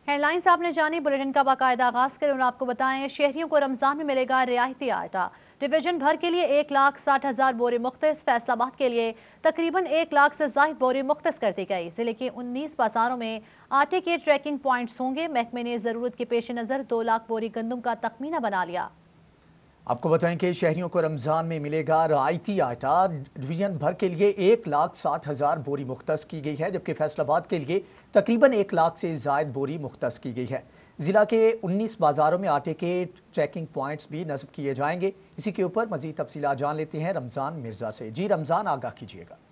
Headlines आपने जानी, bulletin का बाकायदा आगाज करें और आपको बताएं शहरियों को रमजान में मिलेगा रियायती आटा। डिवीजन भर के लिए 1,60,000 बोरी मुख्तस, फैसलाबाद के लिए तकरीबन 1 लाख से ज्यादा बोरी मुख्तस कर दी गई। जिले के 19 बाजारों में आटे के ट्रैकिंग पॉइंट्स होंगे। महकमे ने जरूरत के पेश नजर 2 लाख बोरी गंदम का तखमीना बना लिया। आपको बताएं कि शहरियों को रमजान में मिलेगा रियायती आटा। डिवीजन भर के लिए 1,60,000 बोरी मुख्तस की गई है, जबकि फैसलाबाद के लिए तकरीबन 1 लाख से जायद बोरी मुख्तस की गई है। जिला के 19 बाजारों में आटे के ट्रैकिंग पॉइंट्स भी नस्ब किए जाएंगे। इसी के ऊपर मजीद तफसीलात जान लेते हैं रमजान मिर्जा से। जी रमजान, आगाह कीजिएगा।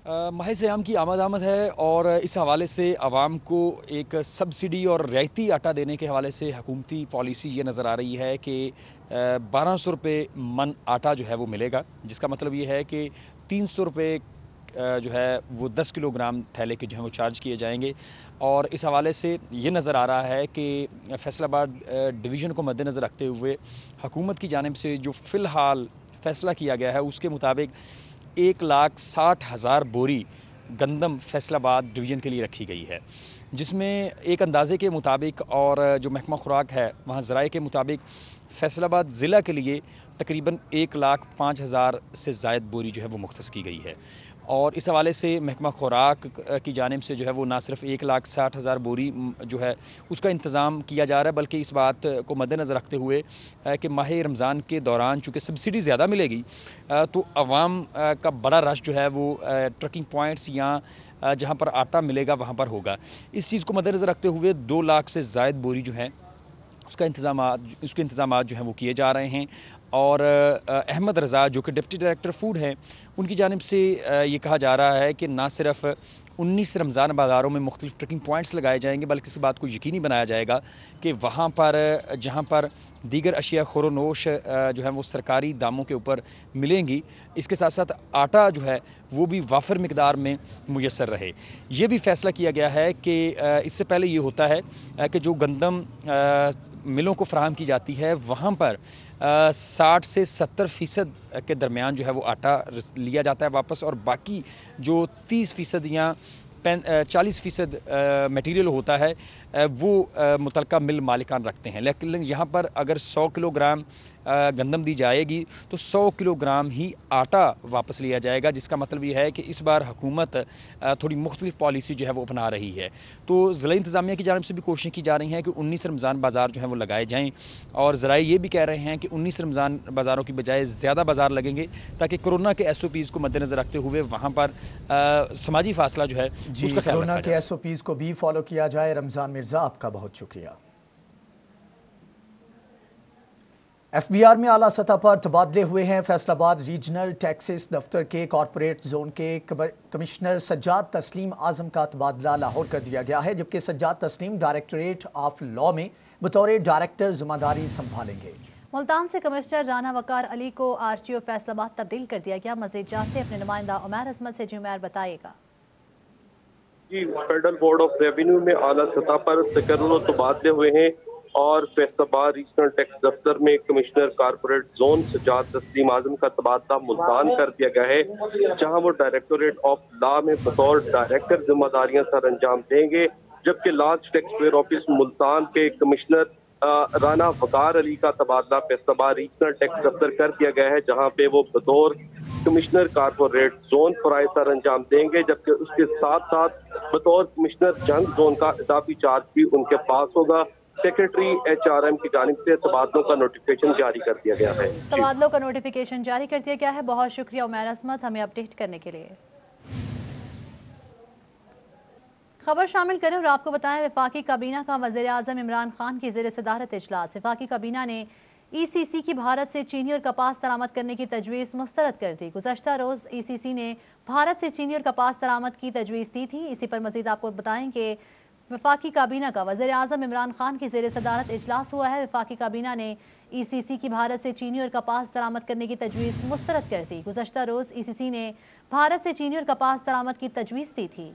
माह सियाम की आमद है और इस हवाले से आवाम को एक सब्सिडी और रियायती आटा देने के हवाले से हुकूमती पॉलिसी ये नज़र आ रही है कि 1200 रुपये मन आटा जो है वो मिलेगा, जिसका मतलब ये है कि 300 रुपये जो है वो 10 किलोग्राम थैले के जो है वो चार्ज किए जाएंगे। और इस हवाले से ये नज़र आ रहा है कि फैसलाबाद डिवीज़न को मद्देनज़र रखते हुए हुकूमत की जानिब से जो फ़िलहाल फ़ैसला किया गया है उसके मुताबिक 1,60,000 बोरी गंदम फैसलाबाद डिवीज़न के लिए रखी गई है, जिसमें एक अंदाजे के मुताबिक और जो महकमा खुराक है वहाँ ज़राए के मुताबिक फैसलाबाद ज़िला के लिए तकरीबन 1,05,000 से ज़ायद बोरी जो है वो मुख्तस की गई है। और इस हवाले से महकमा खुराक की जानिब से जो है वो ना सिर्फ 1,60,000 बोरी जो है उसका इंतज़ाम किया जा रहा है, बल्कि इस बात को मद्देनज़र रखते हुए कि माह रमज़ान के दौरान चूँकि सब्सिडी ज़्यादा मिलेगी तो आवाम का बड़ा रश जो है वो ट्रकिंग पॉइंट्स या जहाँ पर आटा मिलेगा वहाँ पर होगा। इस चीज़ को मद्देनज़र रखते हुए 2 लाख से ज़ायद बोरी जो है उसके इंतज़ाम जो हैं वो किए जा रहे हैं। और अहमद रज़ा जो कि डिप्टी डायरेक्टर फूड हैं, उनकी जानिब से ये कहा जा रहा है कि ना सिर्फ 19 रमज़ान बाज़ारों में मुख्तलिफ ट्रकिंग पॉइंट्स लगाए जाएंगे, बल्कि इस बात को यकीनी बनाया जाएगा कि वहाँ पर जहाँ पर दीगर अशिया खोरोनोश जो है वो सरकारी दामों के ऊपर मिलेंगी, इसके साथ साथ आटा जो है वो भी वाफर मिकदार में मुयस्सर रहे। ये भी फैसला किया गया है कि इससे पहले ये होता है कि जो गंदम मिलों को फराहम की जाती है वहाँ पर 60 से 70% के दरमियान जो है वो आटा लिया जाता है वापस, और बाकी जो 30% या 40% मटेरियल होता है वो मुतलका मिल मालिकान रखते हैं। लेकिन यहाँ पर अगर 100 किलोग्राम गंदम दी जाएगी तो 100 किलोग्राम ही आटा वापस लिया जाएगा, जिसका मतलब ये है कि इस बार हुकूमत थोड़ी मुख्तलिफ पॉलिसी जो है वो अपना रही है। तो ज़िला इंतज़ामिया की जानिब से भी कोशिशें की जा रही हैं कि 19 रमज़ान बाज़ार जो हैं वो लगाए जाएँ, और ज़राए ये भी कह रहे हैं कि 19 रमज़ान बाज़ारों की बजाय ज़्यादा बाज़ार लगेंगे ताकि कोरोना के SOPs को मद्देनज़र रखते हुए वहाँ पर समाजी फासला जो है उसका ख्याल कोरोना के SOPs को भी फॉलो किया जाए। रमज़ान मिर्जा, आपका बहुत शुक्रिया। FBR में आला सतह पर तबादले हुए हैं। फैसलाबाद रीजनल टैक्सेस दफ्तर के कॉरपोरेट जोन के कमिश्नर सज्जाद तस्लीम आजम का तबादला लाहौर कर दिया गया है, जबकि सज्जाद तस्लीम डायरेक्टरेट ऑफ लॉ में बतौर डायरेक्टर जिम्मेदारी संभालेंगे। मुल्तान से कमिश्नर राना वकार अली को RTO फैसलाबाद तब्दील कर दिया गया। मजीद जाते अपने नुमाइंदा उमैर अजमत से। जी उमैर, बताइएगा। जी, फेडरल बोर्ड ऑफ रेवेन्यू में आला सतह पर तकर्रुर तबादले हुए हैं और फैसलाबाद रीजनल टैक्स दफ्तर में कमिश्नर कारपोरेट जोन सज्जाद तस्लीम आजम का तबादला मुल्तान कर दिया गया है, जहां वो डायरेक्टोरेट ऑफ लॉ में बतौर डायरेक्टर जिम्मेदारियां सर अंजाम देंगे। जबकि large tax payer office Multan के कमिश्नर राना वकार अली का तबादला फैसलाबाद रीजनल टैक्स दफ्तर कर दिया गया है, जहां पे वो बतौर कमिश्नर कारपोरेट जोन फराइज सर अंजाम देंगे। जबकि उसके साथ साथ बतौर कमिश्नर जंग जोन का इजाफी चार्ज भी उनके पास होगा। सेक्रेटरी HRM की जानिब से तबादलों का नोटिफिकेशन जारी कर दिया गया है। तबादलों का नोटिफिकेशन जारी कर दिया गया है। बहुत शुक्रिया उमैर अजमत हमें अपडेट करने के लिए। खबर शामिल करें और आपको बताएं, वफाकी काबीना का वज़ीर आज़म इमरान खान की ज़ेर सदारत इजलास। वफाकी काबीना ने ECC की भारत से चीनी और कपास दरामद करने की तजवीज़ मुस्तरद कर दी। गुज़श्ता रोज़ ECC ने भारत से चीनी और कपास दरामद की तजवीज़ दी थी। इसी पर मज़ीद आपको बताएं कि वफाकी काबीना का वज़ीर आज़म इमरान खान की ज़ेर सदारत इजलास हुआ है। वफाकी काबीना ने ECC की भारत से चीनी और कपास दरामद करने की तजवीज़ मुस्तरद कर दी। गुज़श्ता रोज़ ECC ने भारत से चीनी और कपास दरामद की तजवीज़ दी थी।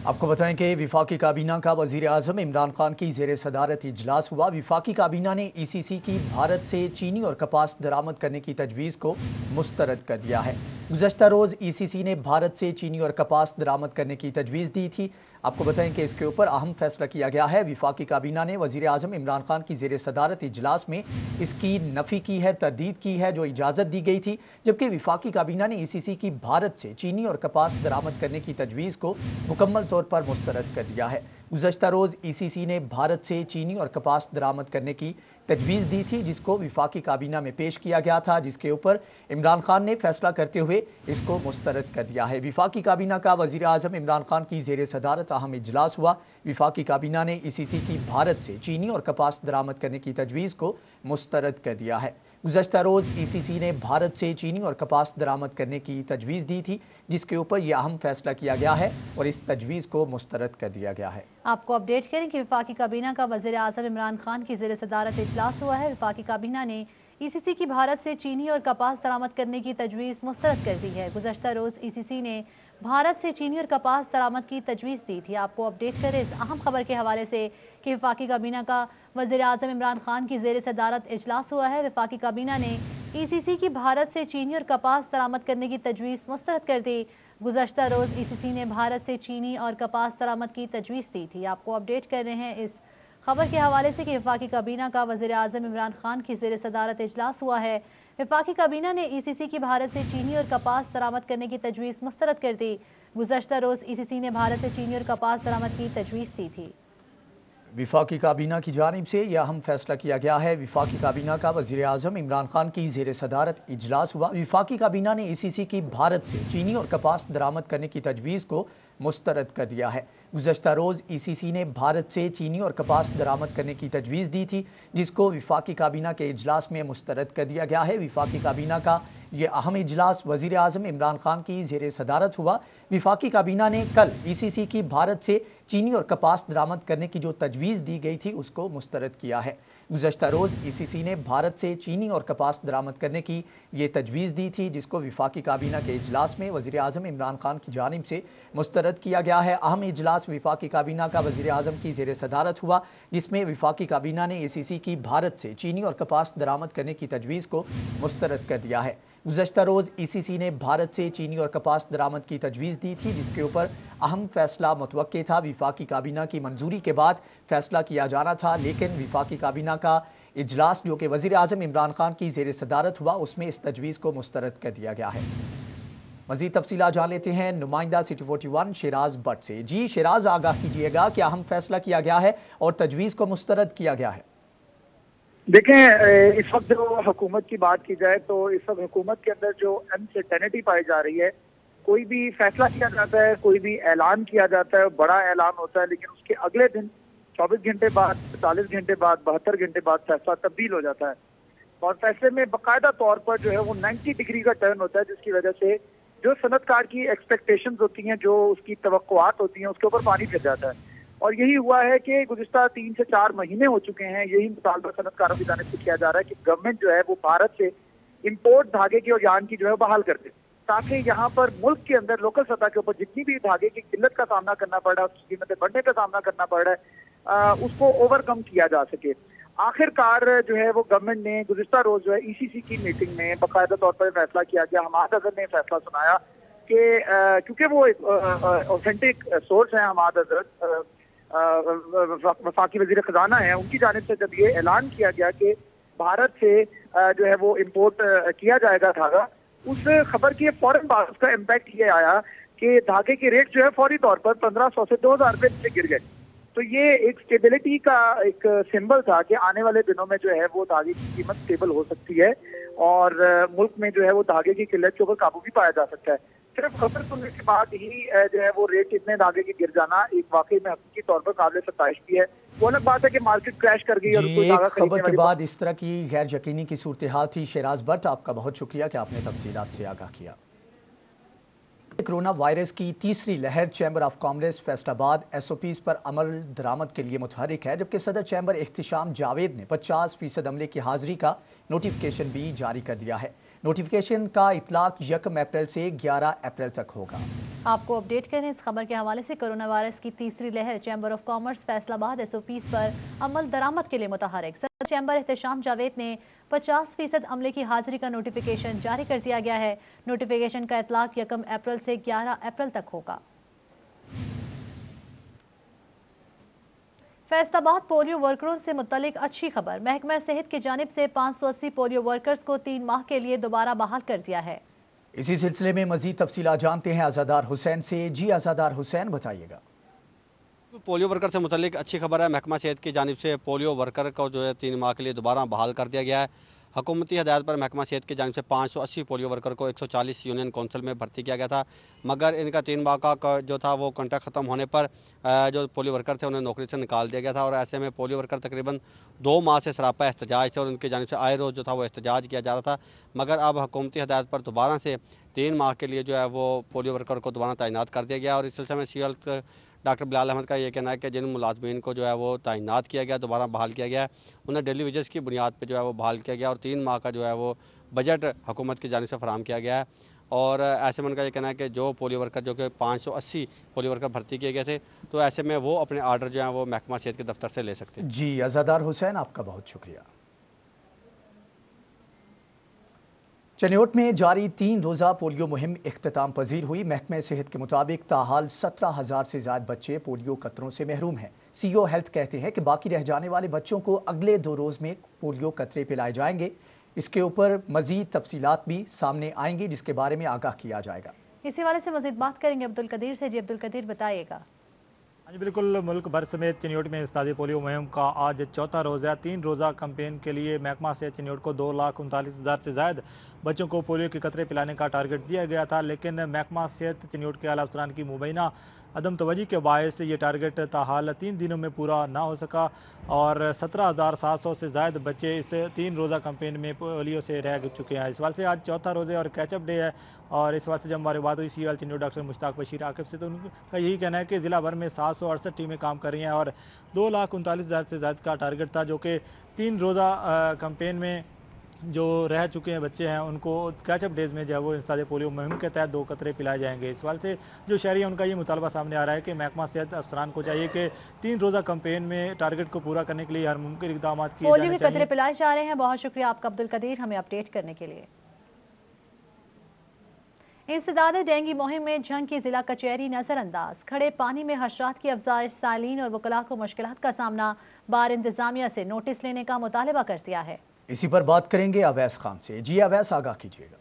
आपको बताएं कि विफाकी काबीना का वज़ीर आज़म इमरान खान की ज़ेर सदारत इजलास हुआ। विफाकी काबीना ने ECC की भारत से चीनी और कपास दरामद करने की तजवीज़ को मुस्तरद कर दिया है। गुज़श्ता रोज़ ECC ने भारत से चीनी और कपास दरामद करने की तजवीज़ दी थी। आपको बताएं कि इसके ऊपर अहम फैसला किया गया है। वफाकी काबीना ने वजीर आजम इमरान खान की जेर सदारत इजलास में इसकी नफी की है, तरदीद की है जो इजाज़त दी गई थी, जबकि वफाकी काबीना ने ECC की भारत से चीनी और कपास दरामद करने की तजवीज़ को मुकम्मल तौर पर मुस्तरद कर दिया है। गुज़श्ता रोज़ ECC ने भारत से चीनी और कपास दरामद करने की तजवीज़ दी थी, जिसको वफाकी काबीना में पेश किया गया था, जिसके ऊपर इमरान खान ने फैसला करते हुए इसको मुस्तरद कर दिया है। वफाकी काबीना का वज़ीर आज़म इमरान खान की जेर सदारत अहम इजलास हुआ। वफाकी काबीना ने ECC की भारत से चीनी और कपास दरामद करने की तजवीज़ को मुस्तरद कर दिया है। गुज़श्ता रोज़ ECC ने भारत से चीनी और कपास दरामद करने की तजवीज़ दी थी, जिसके ऊपर यह अहम फैसला किया गया है और इस तजवीज़ को मुस्तरद कर दिया गया है। आपको अपडेट करें कि वफाकी काबीना का वज़ीर आज़म इमरान खान की ज़ेर सदारत इजलास हुआ है। वफाकी काबीना ने ECC की भारत से चीनी और कपास दरामद करने की तजवीज़ मुस्तरद कर दी है। गुज़श्ता रोज़ ECC ने भारत से चीनी और कपास दरामद की तजवीज़ दी थी। आपको अपडेट करें इस अहम खबर के हवाले से कि वफाकी काबीना का वज़ीर आज़म इमरान खान की ज़ेर सदारत इजलास हुआ है। वफाकी काबीना ने ECC की भारत से चीनी और कपास दरामद करने की तजवीज़ मुस्तरद कर दी। गुज़श्ता रोज़ ECC ने भारत से चीनी और कपास दरामद की तजवीज़ दी थी। आपको अपडेट कर रहे हैं इस खबर के हवाले से कि वफाकी काबीना का वज़ीर आज़म इमरान खान की ज़ेर सदारत इजलास हुआ है। वफाकी काबीना ने ECC की भारत से चीनी और कपास दरामद करने की तजवीज़ मुस्तरद कर दी। गुज़श्ता रोज़ ECC ने भारत से चीनी और कपास दरामद की तजवीज़ दी थी। वफाकी काबीना की जानिब से यह अहम फैसला किया गया है। वफाकी काबीना का वज़ीर आज़म इमरान खान की ज़ेर सदारत इजलास हुआ। वफाकी काबीना ने ECC की भारत से चीनी और कपास दरामद करने की तजवीज़ को मुस्तरद कर दिया है। गुज़श्ता रोज़ ECC ने भारत से चीनी और कपास दरामद करने की तजवीज़ दी थी, जिसको वफाकी काबीना के इजलास में मुस्तरद कर दिया गया है। वफाकी काबीना का ये अहम इजलास वज़ीर आज़म इमरान खान की ज़ेर सदारत हुआ। वफाकी काबीना ने कल ECC की भारत से चीनी और कपास दरामद करने की जो तजवीज़ दी गई थी उसको मुस्तरद किया है। गुज़श्ता रोज़ ECC ने भारत से चीनी और कपास दरामद करने की ये तजवीज़ दी थी, जिसको वफाकी काबीना के इजलास में वज़ीर आज़म इमरान खान की जानिब से मुस्तरद किया गया है। अहम इजलास वफाकी काबीना का वज़ीर आज़म की ज़ेर सदारत हुआ, जिसमें वफाकी काबीना ने ECC की भारत से चीनी और कपास दरामद करने की तजवीज़ को मुस्तरद कर दिया है। गुज़श्ता रोज़ ECC ने भारत से चीनी और कपास दरामद की तजवीज़ दी थी, जिसके ऊपर अहम फैसला मुतवक्के था। वफाकी काबीना की मंजूरी के बाद फैसला किया जाना था, लेकिन वफाकी काबीना का इजलास जो कि वज़ीर आज़म इमरान खान की ज़ेर सदारत हुआ उसमें इस तजवीज़ को मुस्तरद कर दिया गया है। मज़ीद तफसीलात जान लेते हैं नुमाइंदा सिटी 41 शेराज भट्ट से। जी शेराज, आगाह कीजिएगा कि अहम फैसला किया गया है और तजवीज़ को मुस्तरद किया गया है। देखें, इस वक्त जो हुकूमत की बात की जाए तो इस वक्त हुकूमत के अंदर जो अनसर्टेनिटी पाई जा रही है, कोई भी फैसला किया जाता है, कोई भी ऐलान किया जाता है, बड़ा ऐलान होता है, लेकिन उसके अगले दिन 24 घंटे बाद, 40 घंटे बाद, 72 घंटे बाद फैसला तब्दील हो जाता है और फैसले में बाकायदा तौर पर जो है वो 90 डिग्री का टर्न होता है, जिसकी वजह से जो सनतकार की एक्सपेक्टेशंस होती हैं, जो उसकी तवक्कुआत होती हैं, उसके ऊपर पानी फिर जाता है। और यही हुआ है कि गुज़िश्ता 3 से 4 महीने हो चुके हैं, यही मुतालबा सनतकारों की जानिब से किया जा रहा है कि गवर्नमेंट जो है वो भारत से इम्पोर्ट धागे की और यान की जो है बहाल कर दे, ताकि यहाँ पर मुल्क के अंदर लोकल सतह के ऊपर जितनी भी धागे की किल्लत का सामना करना पड़ रहा है, उसकी कीमतें बढ़ने का सामना करना पड़ रहा है, उसको ओवरकम किया जा सके। आखिरकार जो है वो गवर्नमेंट ने गुज़िश्ता रोज जो है ECC की मीटिंग में बाकायदा तौर पर फैसला किया गया। हमाद अजहर ने फैसला सुनाया कि क्योंकि वो एक ऑथेंटिक सोर्स है, हमाद अजहर वफाकी वजीर खजाना है, उनकी जानिब से जब ये ऐलान किया गया कि भारत से जो है वो इम्पोर्ट किया जाएगा धागा, उस खबर की फौरन बाद उसका इम्पैक्ट ये आया कि धागे के रेट जो है फौरी तौर पर 1500 से 2000 रुपये नीचे गिर गए। तो ये एक स्टेबिलिटी का एक सिंबल था कि आने वाले दिनों में जो है वो धागे की कीमत स्टेबल हो सकती है और मुल्क में जो है वो धागे की किल्लत के ऊपर काबू भी पाया जा सकता है। सिर्फ खबर सुनने के बाद ही जो है वो रेट इतने धागे के गिर जाना एक वाकई में हकीकी तौर पर काबिल सताइश भी है। वो अलग बात है कि मार्केट क्रैश कर गई और कोई धागा खबर के बाद इस तरह की गैर यकीनी की सूरत हाल थी। शेराज भट्ट, आपका बहुत शुक्रिया कि आपने तफसीलात से आगाह किया। कोरोना वायरस की तीसरी लहर chamber of commerce Faisalabad SOPs पर अमल दरामद के लिए मुतहरिक है, जबकि सदर चैम्बर इख्तिशाम जावेद ने 50% अमले की हाजिरी का नोटिफिकेशन भी जारी कर दिया है। नोटिफिकेशन का इतलाक 1 अप्रैल से 11 अप्रैल तक होगा। आपको अपडेट करें इस खबर के हवाले से। कोरोना वायरस की तीसरी लहर chamber of commerce Faisalabad SOPs पर अमल दरामद के लिए मुतहरिक। सदर चैम्बर इख्तिशाम जावेद ने 50% अमले की हाजिरी का नोटिफिकेशन जारी कर दिया गया है। नोटिफिकेशन का इतलाक 1 अप्रैल से 11 अप्रैल तक होगा। फैसलाबाद पोलियो वर्करों से मुतल्लिक अच्छी खबर। महकमा सेहत की जानिब से 580 पोलियो वर्कर्स को 3 माह के लिए दोबारा बहाल कर दिया है। इसी सिलसिले में मजीद तफसीलात जानते हैं आज़ादार हुसैन से। जी आज़ादार हुसैन, बताइएगा। पोलियो वर्कर से मुतल्लिक अच्छी खबर है। महकमा सेहत की जानिब से पोलियो वर्कर को जो है 3 माह के लिए दोबारा बहाल कर दिया गया है। हुकूमती हदायत पर महकमा सेहत की जानिब से 580 पोलियो वर्कर को 140 यूनियन काउंसिल में भर्ती किया गया था, मगर इनका 3 माह का जो था वो कॉन्ट्रैक्ट ख़त्म होने पर जो पोलियो वर्कर थे उन्हें नौकरी से निकाल दिया गया था। और ऐसे में पोलियो वर्कर तकरीबन 2 माह से सरापा एहतजाज थे और उनकी जानिब से आए रोज़ जो था वो एहतजाज किया जा रहा था, मगर अब हुकूमती हदायत पर दोबारा से 3 माह के लिए जो है वो पोलियो वर्कर को दोबारा तैनात कर दिया गया। और इस सिलसिले में सीएल डॉक्टर बिलाल अहमद का ये कहना है कि जिन मुलाजमीन को जो है वो तैनात किया गया, दोबारा बहाल किया गया है, उन्हें डेली वेजेस की बुनियाद पर जो है वो बहाल किया गया और 3 माह का जो है वो बजट हुकूमत की जानिब से फराहम किया गया है। और ऐसे में उनका ये कहना है कि जो पोलियो वर्कर जो कि 580 पोलियो वर्कर भर्ती किए गए थे, तो ऐसे में वो अपने आर्डर जो है वो महकमा सेहत के दफ्तर से ले सकते हैं। जी आज़ादार हुसैन, आपका बहुत शुक्रिया। चनियोट में जारी 3 रोज़ा पोलियो मुहिम इख्तिताम पजीर हुई। महकमे सेहत के मुताबिक ताहाल 17,000 से ज्यादा बच्चे पोलियो कतरों से महरूम हैं। सीईओ हेल्थ कहते हैं कि बाकी रह जाने वाले बच्चों को अगले 2 रोज में पोलियो कतरे पिलाए जाएंगे। इसके ऊपर मजीद तफसीलात भी सामने आएंगी, जिसके बारे में आगाह किया जाएगा। इसी वाले से मजीद बात करेंगे अब्दुल कदीर से। जी अब्दुल कदीर, बताइएगा। जी बिल्कुल, मुल्क भर समेत चिन्योट में इस्तादी पोलियो मुहिम का आज 4था रोज़ा 3 रोज़ा कैंपेन के लिए महकमा से चिन्योट को 2,39,000 से ज़ायद बच्चों को पोलियो के कतरे पिलाने का टारगेट दिया गया था, लेकिन महकमा सेहत चिन्योट के आला अफसरान की मुबैना अदम तवज्जो के बायस ये टारगेट ताहाल 3 दिनों में पूरा ना हो सका और 17,700 से ज़ायद बच्चे इस 3 रोज़ा कैंपेन में पोलियो से रह चुके हैं। इस वास्ते आज 4था रोज़े और कैचअप डे है और इस वास्ते जब हमारी बात हुई सीएल चिन्योट डॉक्टर मुश्ताक बशीर आकिब से, तो उनका यही कहना है कि ज़िला भर में 768 टीमें काम कर रही हैं और 2,39,000 से ज़्यादा का टारगेट था, जो कि 3 रोज़ा कैंपेन में जो रह चुके हैं बच्चे हैं उनको कैचअप डेज में जो है वो इस्तादे पोलियो मुहिम के तहत 2 कतरे पिलाए जाएंगे। इस वाल से जो शहरी है उनका ये मुतालबा सामने आ रहा है कि महकमा सेहत अफसरान को चाहिए कि 3 रोज़ा कैंपेन में टारगेट को पूरा करने के लिए हर मुमकिन इक़दाम किए जाने चाहिए। पोलियो के कतरे पिलाए जा रहे हैं। बहुत शुक्रिया आपका अब्दुल कदीर, हमें अपडेट करने के लिए। इंसदादे डेंगू मुहिम में जंग की जिला कचहरी नजरअंदाज। खड़े पानी में हशरात की अफजाइश, साइलिन और वकला को मुश्किलात का सामना। बार इंतजामिया से नोटिस लेने का मुतालबा कर दिया है। इसी पर बात करेंगे अवैस खान से। जी अवैस, आगाह कीजिएगा।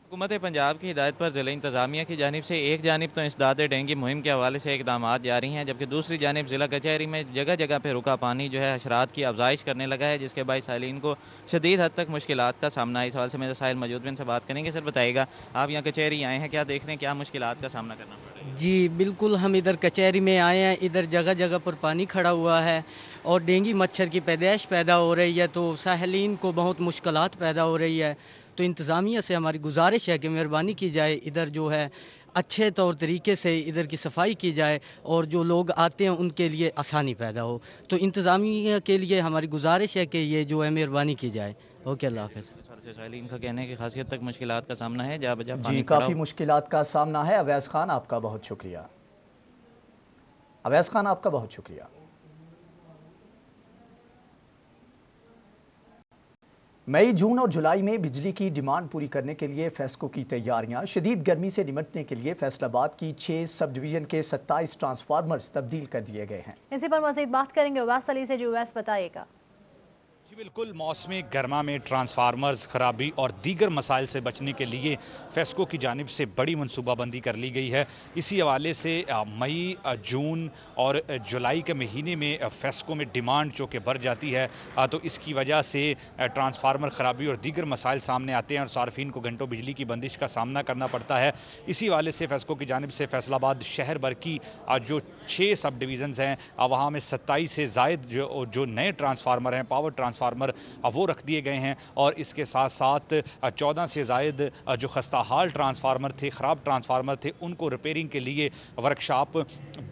हुकूमत पंजाब की हिदायत पर ज़िला इंतजामिया की जानिब से एक जानिब तो इंसदादे डेंगू मुहिम के हवाले से इकदाम जारी हैं, जबकि दूसरी जानिब ज़िला कचहरी में जगह जगह पर रुका पानी जो है हशरात की अफजाइश करने लगा है, जिसके बाद साइलिन को शदीद हद तक मुश्किलात का सामना है। इस हवाले से मेरे साहिल मौजूद में इनसे बात करेंगे। सर बताइएगा, आप यहाँ कचहरी आए हैं, क्या देख रहे हैं, क्या मुश्किलात का सामना करना पड़ रहा है? जी बिल्कुल, हम इधर कचहरी में आए हैं। इधर जगह जगह पर पानी खड़ा हुआ है और डेंगू मच्छर की पैदाइश पैदा हो रही है, तो साहिलीन को बहुत मुश्किलात पैदा हो रही है। तो इंतज़ामिया से हमारी गुजारिश है कि मेहरबानी की जाए, इधर जो है अच्छे तौर तरीके से इधर की सफाई की जाए और जो लोग आते हैं उनके लिए आसानी पैदा हो। तो इंतज़ामिया के लिए हमारी गुजारिश है कि ये जो है मेहरबानी की जाए। ओके, अल्लाह हाफ़िज़। साइलिन का कहना है कि खासियत तक मुश्किलात का सामना है, जहाँ बजा जी काफ़ी मुश्किलात का सामना है। अवैस खान, आपका बहुत शुक्रिया। अवैस खान, आपका बहुत शुक्रिया। मई, जून और जुलाई में बिजली की डिमांड पूरी करने के लिए फेस्को की तैयारियां। शदीद गर्मी से निपटने के लिए फैसलाबाद की 6 सब डिवीजन के 27 ट्रांसफार्मर्स तब्दील कर दिए गए हैं। इसी पर मजीद बात करेंगे उवैस अली से। जो उवैस, बताइएगा। जी बिल्कुल, मौसमी गर्मा में ट्रांसफार्मर्स खराबी और दीगर मसाइल से बचने के लिए फेस्को की जानिब से बड़ी मनसूबाबंदी कर ली गई है। इसी हवाले से मई, जून और जुलाई के महीने में फेस्को में डिमांड जो कि बढ़ जाती है, तो इसकी वजह से ट्रांसफार्मर खराबी और दीगर मसाइल सामने आते हैं और सार्फिन को घंटों बिजली की बंदिश का सामना करना पड़ता है। इसी हवाले से फेस्को की जानिब से फैसलाबाद शहर भर की जो 6 सब डिवीज़न्स हैं, वहाँ में 27 से ज़ायद जो नए ट्रांसफार्मर हैं, पावर ट्रांसफार्मर वो रख दिए गए हैं और इसके साथ साथ 14 से ज़ायद जो खस्ता हाल ट्रांसफार्मर थे, ख़राब ट्रांसफार्मर थे, उनको रिपेयरिंग के लिए वर्कशॉप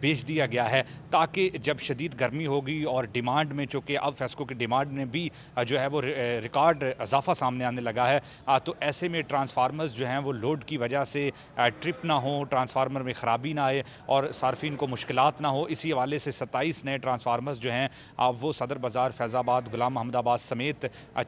भेज दिया गया है, ताकि जब शदीद गर्मी होगी और डिमांड में, चूँकि अब फेस्को की डिमांड में भी जो है वो रिकॉर्ड इजाफा सामने आने लगा है, तो ऐसे में ट्रांसफार्मर्स जो हैं वो लोड की वजह से ट्रिप ना हो, ट्रांसफार्मर में ख़राबी ना आए और सार्फिन को मुश्किलात ना हो। इसी हवाले से 27 नए ट्रांसफार्मर्स जो हैं वो सदर बाज़ार, फैज़ाबाद, गुलाम मोहम्मद آباد سمیت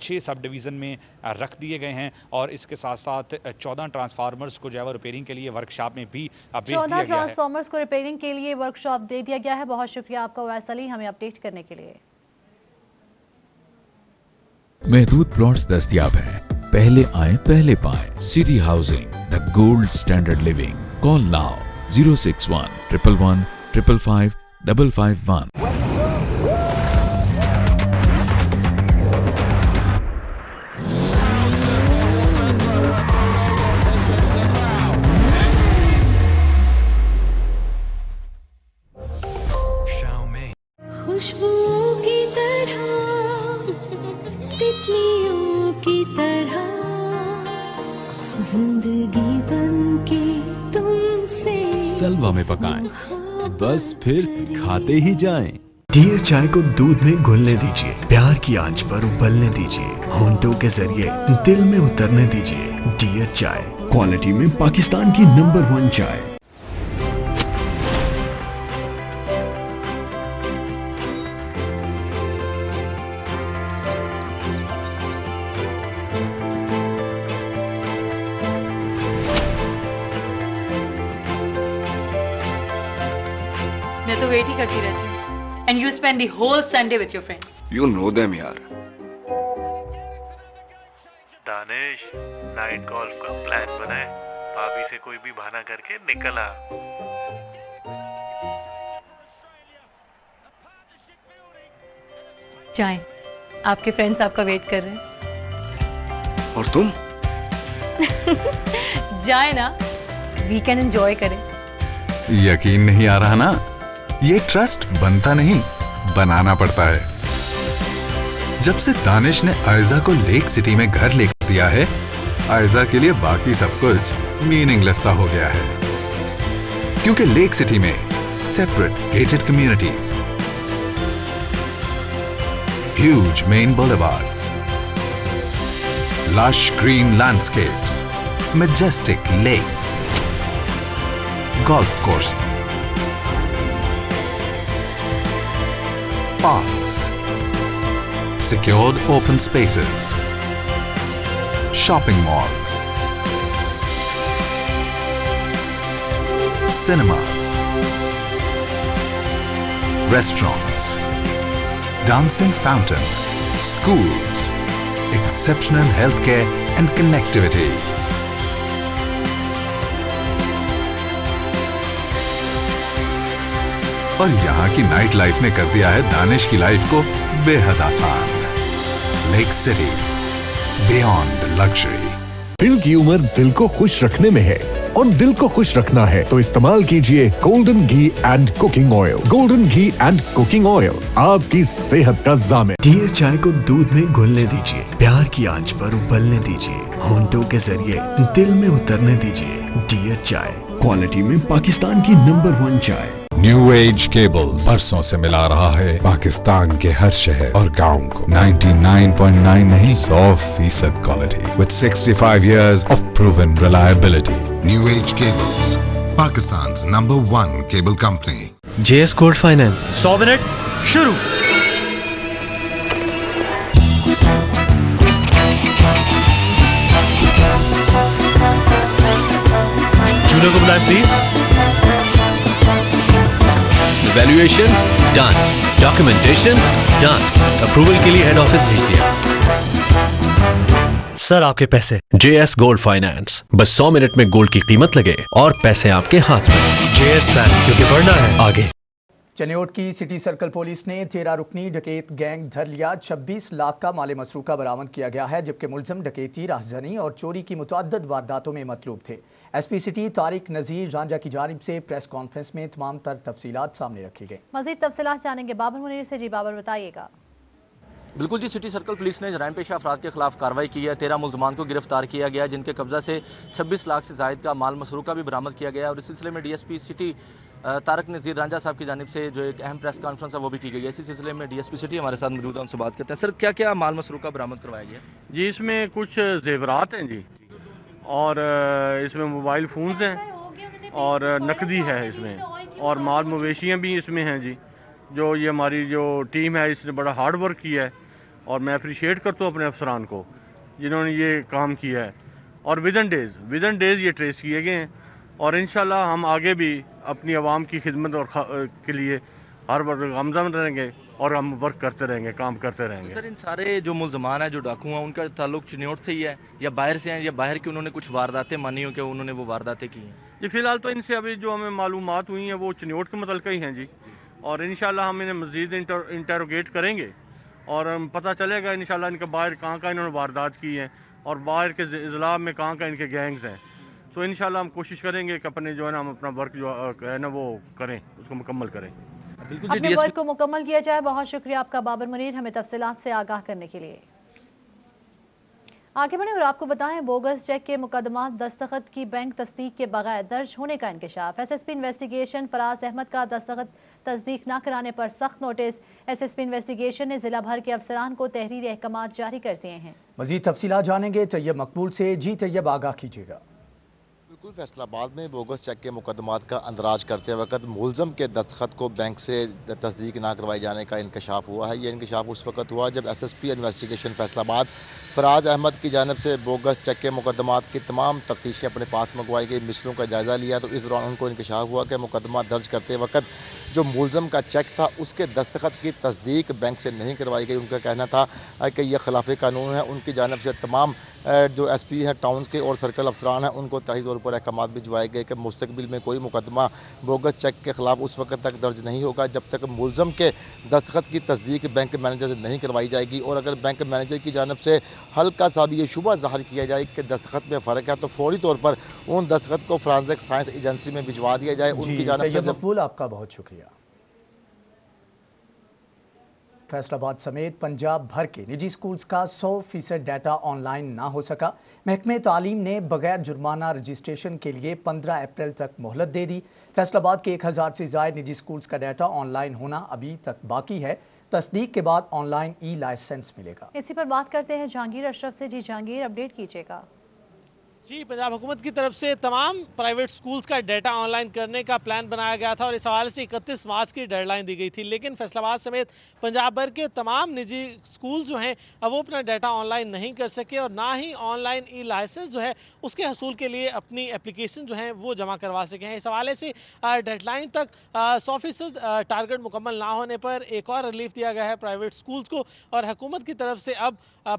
6 سب ڈویژن میں رکھ دیے گئے ہیں اور اس کے ساتھ ساتھ 14 ٹرانسفارمرز کو جو ہے وہ ریپیئرنگ کے لیے ورکشاپ میں بھی بھیج دیا گیا ہے. 14 ٹرانسفارمرز کو ریپیئرنگ کے لیے ورکشاپ دے دیا گیا ہے. بہت شکریہ آپ کا اویس علی ہمیں اپڈیٹ کرنے کے لیے. محدود پلاٹس دستیاب ہیں. پہلے آئیں پہلے پائیں. City housing the gold standard living. Call now 061 111 555 551. खुशबुओं की तरह तितलियों की तरह जिंदगी बनके तुमसे सलवा में पकाएं, बस फिर खाते ही जाएं. डियर चाय को दूध में घुलने दीजिए, प्यार की आंच पर उबलने दीजिए, होंठों के जरिए दिल में उतरने दीजिए. डियर चाय, क्वालिटी में पाकिस्तान की नंबर 1 चाय. मैं तो वेट ही करती रहती हूँ. And you spend the whole Sunday with your friends. You know them यार. दानिश, नाइट गोल्फ का प्लान बनाए. भाभी से कोई भी बहाना करके निकल आ. जाएं. आपके फ्रेंड्स आपका वेट कर रहे हैं. और तुम? जाएं ना. वीकेंड एंजॉय करें. यकीन नहीं आ रहा ना? ये ट्रस्ट बनता नहीं, बनाना पड़ता है. जब से दानिश ने आयजा को लेक सिटी में घर लेकर दिया है, आयजा के लिए बाकी सब कुछ मीनिंगलेस सा हो गया है. क्योंकि लेक सिटी में separate gated communities, huge main boulevards, lush green landscapes, majestic lakes, golf courses, parks, secured open spaces, shopping mall, cinemas, restaurants, dancing fountain, schools, exceptional healthcare and connectivity. और यहाँ की night life ने कर दिया है दानिश की life को बेहद आसान. Lake city, beyond luxury. दिल की उम्र दिल को खुश रखने में है और दिल को खुश रखना है तो इस्तेमाल कीजिए golden ghee and cooking oil. Golden ghee and cooking oil आपकी सेहत का ज़ामिन. डियर चाय को दूध में घुलने दीजिए, प्यार की आंच पर उबलने दीजिए, होंठों के जरिए दिल में उतरने दीजिए. डियर चाय, क्वालिटी में पाकिस्तान की नंबर 1 चाय. न्यू एज केबल्स बरसों से मिला रहा है पाकिस्तान के हर शहर और गांव को 99.9 नहीं 100% quality with 65 years of proven reliability. New Age Cables, Pakistan's number 1 cable company. JS Gold Finance. 100 minute शुरू. जूनियर को बुलाएं please. Valuation done, documentation done, approval के लिए हेड ऑफिस भेज दिया. सर आपके पैसे. JS गोल्ड फाइनेंस, बस 100 मिनट में गोल्ड की कीमत लगे और पैसे आपके हाथ में. JS बैंक, क्योंकि बढ़ना है आगे. चनियोट की सिटी सर्कल पुलिस ने 13 रुकनी डकैत गैंग धर लिया. 26 लाख का माल मसरूका बरामद किया गया है, जबकि मुलजम डकैती, राहजनी और चोरी की मुतअद्दिद वारदातों में मतलूब थे. SP सिटी तारिक नजीर रांझा की जानिब से प्रेस कॉन्फ्रेंस में तमाम तर तफसीलात सामने रखी गई. मजीद तफसीलात जानेंगे बाबर मुनीर से. जी बाबर बताइएगा. बिल्कुल जी, सिटी सर्कल पुलिस ने जराइम पेशा अफराद के खिलाफ कार्रवाई की है. 13 मुलजमान को गिरफ्तार किया गया, जिनके कब्जा से 26 लाख से जायद का माल मसरूका भी बरामद किया गया. और इस सिलसिले में DSP सिटी तारिक नजीर रांझा साहब की जानिब से जो एक अहम प्रेस कॉन्फ्रेंस है वो भी की गई है. इसी सिलसिले में DSP सिटी हमारे साथ मौजूद है, उनसे बात करते हैं. सर, क्या क्या माल मसरूका बरामद करवाया गया जी? इसमें कुछ जेवरात हैं जी, और इसमें मोबाइल फ़ोन्स हैं और नकदी है इसमें, और माल मवेशियाँ भी इसमें हैं जी. जो ये हमारी जो टीम है इसने बड़ा हार्ड वर्क किया है اور میں اپریشیٹ کرتا ہوں اپنے افسران کو جنہوں نے یہ کام کیا ہے، اور ود ان ڈیز یہ ٹریس کیے گئے ہیں، اور انشاءاللہ ہم آگے بھی اپنی عوام کی خدمت اور کے لیے ہر وقت گامزن رہیں گے اور ہم ورک کرتے رہیں گے، کام کرتے رہیں گے۔ سر، ان سارے جو ملزمان ہیں، جو ڈاکو ہیں، ان کا تعلق چنیوٹ سے ہی ہے یا باہر سے ہیں، یا باہر کی انہوں نے کچھ وارداتیں مانی ہوں کہ انہوں نے وہ وارداتیں کی ہیں؟ جی فی الحال تو ان سے ابھی جو ہمیں معلومات ہوئی ہیں وہ چنیوٹ کے متعلقہ ہی ہیں جی، اور انشاءاللہ ہم انہیں مزید انٹروگیٹ کریں گے اور پتہ چلے گا انشاءاللہ ان کا باہر کہاں کا انہوں نے واردات کی ہیں اور باہر کے اضلاع میں کہاں کا ان کے گینگز ہیں۔ تو انشاءاللہ ہم کوشش کریں گے کہ اپنے جو ہے نا ہم اپنا ورک جو ہے نا وہ کریں، اس کو مکمل کریں۔ اپنے ورک کو مکمل کیا جائے۔ بہت شکریہ آپ کا بابر منیر، ہمیں تفصیلات سے آگاہ کرنے کے لیے۔ آگے بڑھیں اور آپ کو بتائیں، بوگس چیک کے مقدمات دستخط کی بینک تصدیق کے بغیر درج ہونے کا انکشاف۔ S S P investigation Faraz Ahmed کا دستخط تصدیق نہ کرانے پر سخت notice. S S P investigation نے ضلع بھر کے افسران کو تحریری احکامات جاری کر دیے ہیں۔ مزید تفصیلات جانیں گے طیب مقبول سے۔ جی طیب، آگاہ کیجیے گا۔ بالکل، فیصل آباد میں بوگس چیک کے مقدمات کا اندراج کرتے وقت ملزم کے دستخط کو بینک سے تصدیق نہ کروائی جانے کا انکشاف ہوا ہے۔ یہ انکشاف اس وقت ہوا جب S S P investigation Faisal آباد فراز احمد کی جانب سے بوگس چیک کے مقدمات کی تمام تفتیشیں اپنے پاس منگوائی گئی، مسئلوں کا جائزہ لیا تو اس دوران ان کو انکشاف ہوا کہ مقدمہ درج کرتے وقت جو ملزم کا چیک تھا اس کے دستخط کی تصدیق بینک سے نہیں کروائی گئی۔ ان کا کہنا تھا کہ یہ خلاف قانون ہے۔ ان کی جانب سے تمام جو ایس پی ہیں ٹاؤنز کے اور سرکل افسران ہیں ان کو تحریری طور پر احکامات بھجوائے گئے کہ مستقبل میں کوئی مقدمہ بوگس چیک کے خلاف اس وقت تک درج نہیں ہوگا جب تک ملزم کے دستخط کی تصدیق بینک مینیجر سے نہیں کروائی جائے گی، اور اگر بینک مینیجر کی جانب سے ہلکا سا بھی یہ شبہ ظاہر کیا جائے کہ دستخط میں فرق ہے تو فوری طور پر ان دستخط کو فرانزک سائنس ایجنسی میں بھجوا دیا جائے۔ ان کی جانب سے مقبول، آپ کا بہت شکریہ۔ فیصل آباد سمیت پنجاب بھر کے نجی سکولز کا 100% ڈیٹا آن لائن نہ ہو سکا۔ محکمہ تعلیم نے بغیر جرمانہ رجسٹریشن کے لیے 15 اپریل تک مہلت دے دی۔ فیصل آباد کے 1000 سے زائد نجی سکولز کا ڈیٹا آن لائن ہونا ابھی تک باقی ہے۔ تصدیق کے بعد آن لائن ای لائسنس ملے گا۔ اسی پر بات کرتے ہیں جہانگیر اشرف سے۔ جی جہانگیر، اپڈیٹ کیجیے گا۔ جی، پنجاب حکومت کی طرف سے تمام پرائیویٹ سکولز کا ڈیٹا آن لائن کرنے کا پلان بنایا گیا تھا اور اس حوالے سے 31 مارچ کی ڈیڈ لائن دی گئی تھی، لیکن فیصل آباد سمیت پنجاب بھر کے تمام نجی سکولز جو ہیں وہ اپنا ڈیٹا آن لائن نہیں کر سکے اور نہ ہی آن لائن ای لائسنس جو ہے اس کے حصول کے لیے اپنی اپلیکیشن جو ہیں وہ جمع کروا سکے ہیں۔ اس حوالے سے ڈیڈ لائن تک 100% ٹارگٹ مکمل نہ ہونے پر ایک اور ریلیف دیا گیا ہے پرائیویٹ سکولز کو، اور حکومت کی طرف سے اب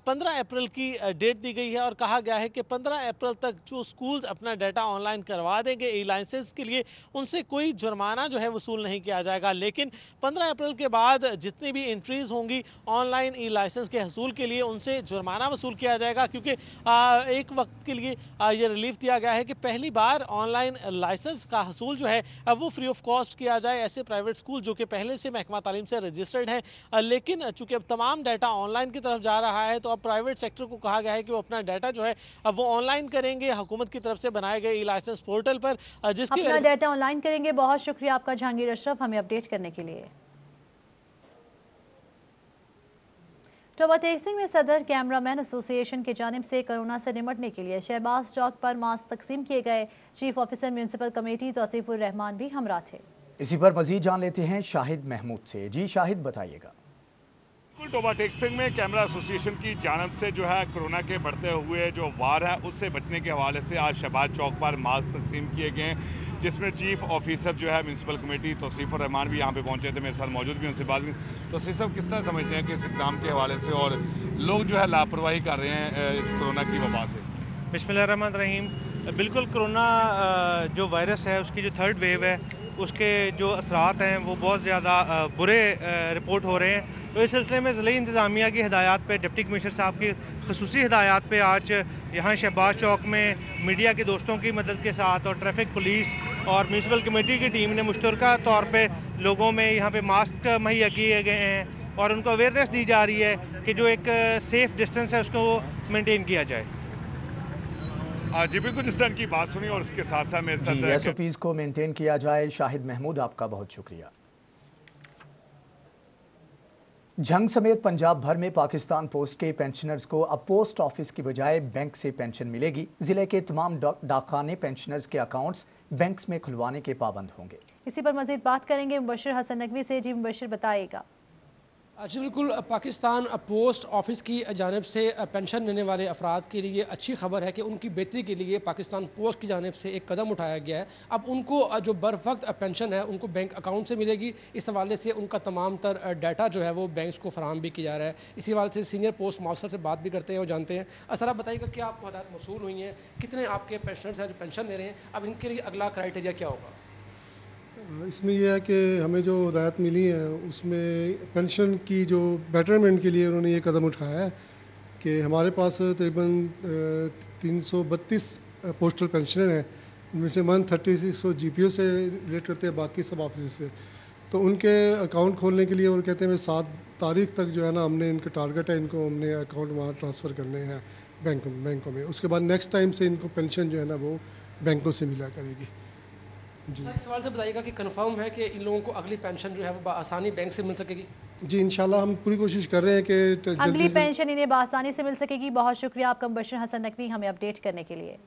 15 اپریل کی ڈیٹ دی گئی ہے اور کہا گیا ہے کہ 15 اپریل تک جو سکولز اپنا ڈیٹا آن لائن کروا دیں گے ای لائسنس کے لیے ان سے کوئی جرمانہ جو ہے وصول نہیں کیا جائے گا، لیکن 15 اپریل کے بعد جتنی بھی انٹریز ہوں گی آن لائن ای لائسنس کے حصول کے لیے ان سے جرمانہ وصول کیا جائے گا، کیونکہ ایک وقت کے لیے یہ ریلیف دیا گیا ہے کہ پہلی بار آن لائن لائسنس کا حصول جو ہے وہ فری آف کاسٹ کیا جائے ایسے پرائیویٹ سکول جو کہ پہلے سے محکمہ تعلیم سے رجسٹرڈ ہیں، لیکن چونکہ اب تمام ڈیٹا آن لائن کی طرف جا رہا ہے تو اب پرائیویٹ سیکٹر کو کہا گیا ہے کہ وہ اپنا ڈیٹا جو ہے وہ آن لائن کریں گے حکومت کی طرف سے بنائے گئے ای لائسنس پورٹل پر، جس کی اپنا ڈیٹا آن لائن کریں گے۔ بہت شکریہ آپ کا جہانگیر اشرف، ہمیں اپڈیٹ کرنے کے لیے۔ ٹوبہ تیگ سنگھ میں صدر کیمرہ مین ایسوسی ایشن کی جانب سے کورونا سے نمٹنے کے لیے شہباز چوک پر ماسک تقسیم کیے گئے۔ چیف آفیسر میونسپل کمیٹی توصیف الرحمان بھی ہمراہ تھے۔ اسی پر مزید جان لیتے ہیں شاہد محمود سے۔ جی شاہد، بتائیے گا۔ ٹوبہ تیگ سنگھ میں کیمرہ ایسوسی ایشن کی جانب سے جو ہے کورونا کے بڑھتے ہوئے جو وار ہے اس سے بچنے کے حوالے سے آج شہباز چوک پر ماسک تقسیم کیے گئے ہیں، جس میں چیف آفیسر جو ہے میونسپل کمیٹی توصیف الرحمان بھی یہاں پہ پہنچے تھے، میرے ساتھ موجود بھی ان سے بات بھی۔ توصیف صاحب، کس طرح سمجھتے ہیں کہ اس اقدام کے حوالے سے اور لوگ جو ہے لاپرواہی کر رہے ہیں اس کورونا کی وبا سے؟ بسم اللہ الرحمن الرحیم۔ بالکل کورونا جو وائرس ہے اس کی جو 3rd ویو ہے اس کے جو اثرات ہیں وہ بہت زیادہ برے رپورٹ ہو رہے ہیں، تو اس سلسلے میں ضلعی انتظامیہ کی ہدایات پہ ڈپٹی کمشنر صاحب کی خصوصی ہدایات پہ آج یہاں شہباز چوک میں میڈیا کے دوستوں کی مدد کے ساتھ اور ٹریفک پولیس اور میونسپل کمیٹی کی ٹیم نے مشترکہ طور پہ لوگوں میں یہاں پہ ماسک مہیا کیے گئے ہیں اور ان کو اویئرنیس دی جا رہی ہے کہ جو ایک سیف ڈسٹنس ہے اس کو مینٹین کیا جائے۔ جی بالکل، جس طرح کی بات سنی اور اس کے ساتھ ساتھ میرے ساتھ ایس او پیز کو مینٹین کیا جائے۔ شاہد محمود، آپ کا بہت شکریہ۔ جھنگ سمیت پنجاب بھر میں پاکستان پوسٹ کے پینشنرز کو اب پوسٹ آفس کی بجائے بینک سے پینشن ملے گی۔ ضلع کے تمام ڈاکخانے پینشنرز کے اکاؤنٹس بینکس میں کھلوانے کے پابند ہوں گے۔ اسی پر مزید بات کریں گے مبشر حسن نقوی سے۔ جی مبشر، بتائیے گا۔ जी बिल्कुल, पाकिस्तान पोस्ट ऑफिस की जानिब से पेंशन लेने वाले अफराद के लिए अच्छी खबर है कि उनकी बेहतरी के लिए पाकिस्तान पोस्ट की जानिब से एक कदम उठाया गया है। अब उनको जो बर वक्त पेंशन है उनको बैंक अकाउंट से मिलेगी। इस हवाले से उनका तमाम तर डाटा जो है वो बैंक्स को फराहम भी किया जा रहा है। इसी हवाले से सीनियर पोस्ट मास्टर से बात भी करते हैं और जानते हैं। सर आप बताइएगा कि आपको हदायत मौसूल हुई हैं, कितने आपके पेंशनर्स हैं जो पेंशन ले रहे हैं, अब इनके लिए अगला क्राइटेरिया क्या होगा? इसमें यह है कि हमें जो हदायत मिली है उसमें पेंशन की जो बेटरमेंट के लिए उन्होंने ये कदम उठाया है कि हमारे पास तकरीबन 332 पोस्टल पेंशनर हैं, उनमें से 136 GPO से रिलेट करते हैं, बाकी सब ऑफिस से। तो उनके अकाउंट खोलने के लिए वो कहते हैं 7 तारीख तक जो है ना हमने इनका टारगेट है, इनको हमने अकाउंट वहाँ ट्रांसफ़र करने हैं बैंकों में। उसके बाद नेक्स्ट टाइम से इनको पेंशन जो है ना वो बैंकों से मिला करेगी। जी इस सवाल से बताइएगा कि कंफर्म है कि इन लोगों को अगली पेंशन जो है वो आसानी बैंक से मिल सकेगी? जी इंशाल्लाह हम पूरी कोशिश कर रहे हैं कि अगली पेंशन इन्हें आसानी से मिल सकेगी। बहुत शुक्रिया आपका मुबश्शिर हसन नकवी हमें अपडेट करने के लिए।